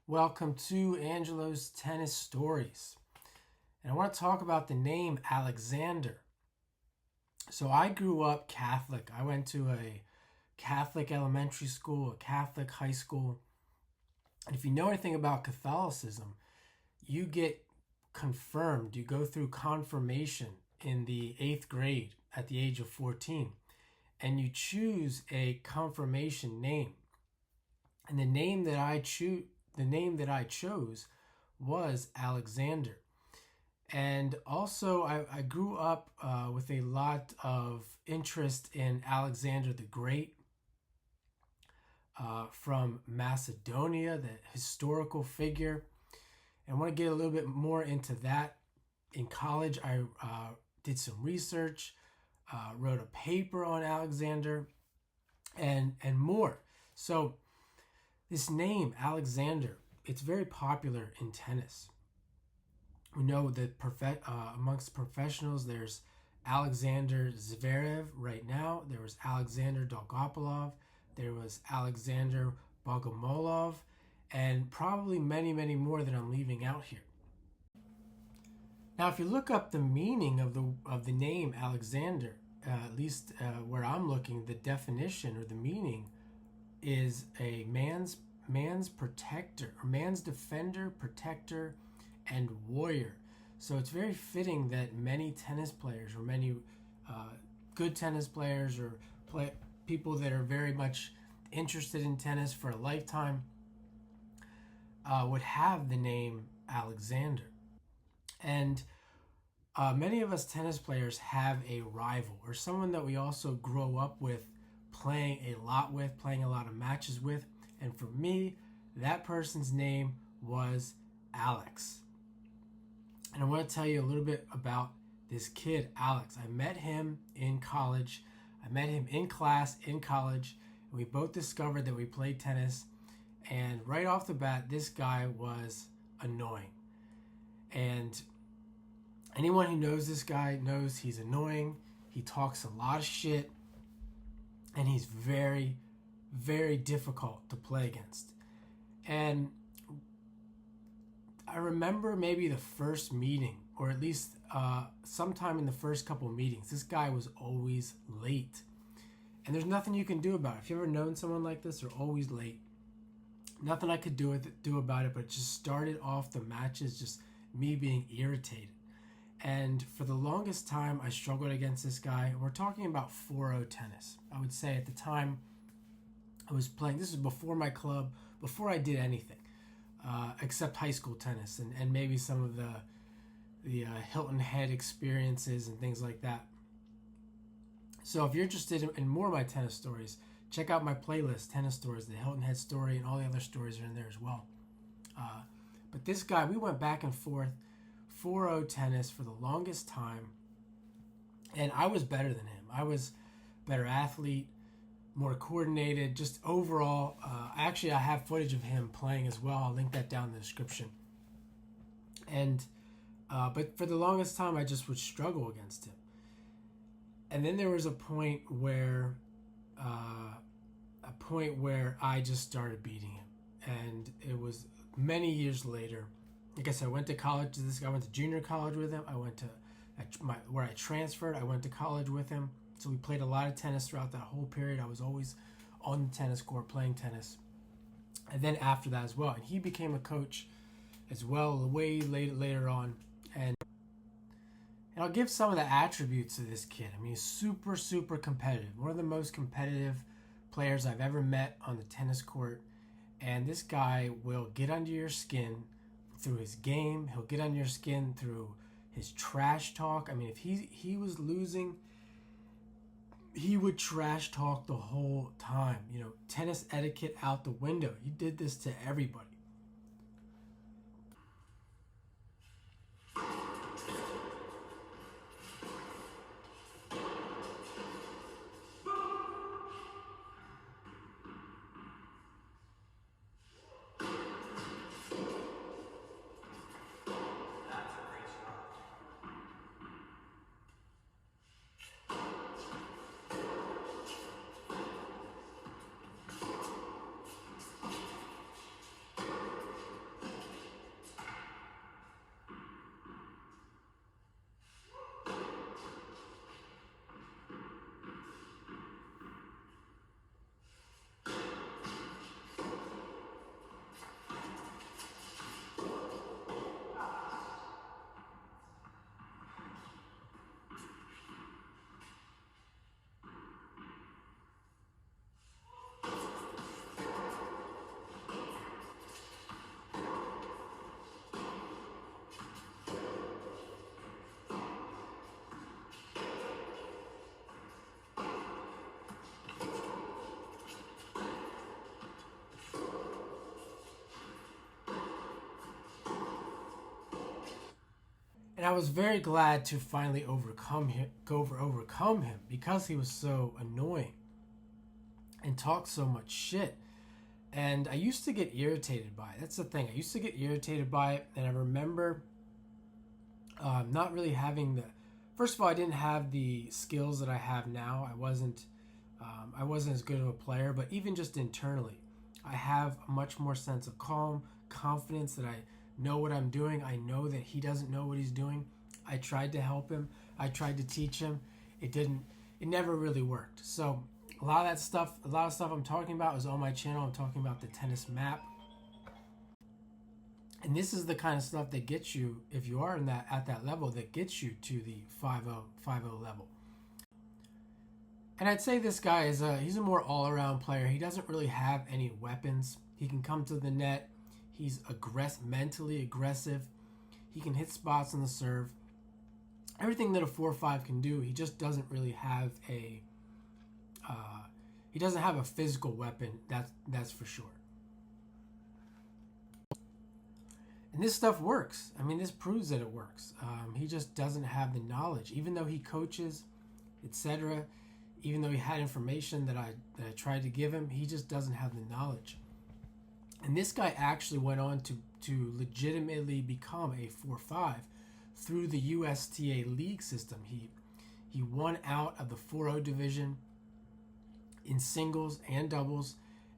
Welcome to Angelo's Tennis Stories. And I want to talk about the name Alexander. So I grew up Catholic. I went to a Catholic elementary school, a Catholic high school. And if you know anything about Catholicism, you get confirmed. You go through confirmation in the 8th grade at the age of 14. And you choose a confirmation name. And the name that I chose was Alexander. And also, I grew up with a lot of interest in Alexander the Great from Macedonia, the historical figure. And I want to get a little bit more into that. In college, I did some research, wrote a paper on Alexander, and more. So this name, Alexander, it's very popular in tennis. We know that amongst professionals, there's Alexander Zverev right now. There was Alexander Dolgopolov. There was Alexander Bogomolov, and probably many, many more that I'm leaving out here. Now, if you look up the meaning of the name Alexander, at least where I'm looking, the definition or the meaning is a man's protector, or man's defender, protector, and warrior. So it's very fitting that many tennis players, or many good tennis players, or people that are very much interested in tennis for a lifetime would have the name Alexander. And many of us tennis players have a rival, or someone that we also grow up with, playing a lot of matches with. And for me, that person's name was Alex. And I want to tell you a little bit about this kid, Alex. I met him in college. I met him in class in college. And we both discovered that we played tennis. And right off the bat, this guy was annoying. And anyone who knows this guy knows he's annoying. He talks a lot of shit. And he's very, very difficult to play against. And I remember maybe the first meeting, or at least sometime in the first couple meetings, this guy was always late. And there's nothing you can do about it. If you've ever known someone like this, they're always late. Nothing I could do about it, but it just started off the matches just me being irritated. And for the longest time, I struggled against this guy. We're talking about 4-0 tennis. I would say at the time I was playing, this was before my club, before I did anything, except high school tennis and maybe some of the Hilton Head experiences and things like that. So if you're interested in more of my tennis stories, check out my playlist, Tennis Stories, the Hilton Head story, and all the other stories are in there as well. But this guy, we went back and forth, 4-0 tennis for the longest time, and I was better than him. I was a better athlete, more coordinated, just overall. Actually, I have footage of him playing as well. I'll link that down in the description. And but for the longest time, I just would struggle against him. And then there was a point where I just started beating him, and it was many years later. Like I said, I went to college. I went to junior college with him. I went to where I transferred. I went to college with him. So we played a lot of tennis throughout that whole period. I was always on the tennis court playing tennis. And then after that as well. And he became a coach as well way later on. And I'll give some of the attributes of this kid. I mean, he's super, super competitive. One of the most competitive players I've ever met on the tennis court. And this guy will get under your skin through his game. He'll get under your skin through his trash talk. I mean, if he was losing, he would trash talk the whole time. You know, tennis etiquette out the window. He did this to everybody. And I was very glad to finally overcome him because he was so annoying and talked so much shit. And I used to get irritated by it. That's the thing. I used to get irritated by it, and I remember not really having the. First of all, I didn't have the skills that I have now. I wasn't as good of a player, but even just internally, I have a much more sense of calm, confidence that I know what I'm doing. I know that he doesn't know what he's doing. I tried to help him. I tried to teach him. It never really worked. So a lot of stuff I'm talking about is on my channel. I'm talking about the tennis map. And this is the kind of stuff that gets you, if you are at that level, that gets you to the 5-0 level. And I'd say this guy he's a more all-around player. He doesn't really have any weapons. He can come to the net. He's mentally aggressive. He can hit spots on the serve. Everything that a 4-5 can do. He just doesn't really have a physical weapon. That's for sure. And this stuff works. I mean, this proves that it works. He just doesn't have the knowledge, even though he coaches, etc. Even though he had information that I tried to give him, he just doesn't have the knowledge. And this guy actually went on to legitimately become a 4-5 through the USTA league system. He won out of the 4-0 division in singles and doubles,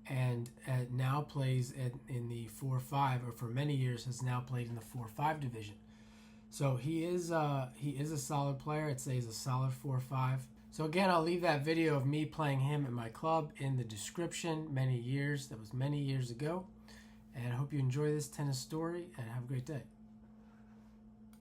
and now plays in the 4-5, or for many years has now played in the 4-5 division. So he is a solid player. I'd say he's a solid 4-5. So again, I'll leave that video of me playing him in my club in the description. That was many years ago. And I hope you enjoy this tennis story, and have a great day.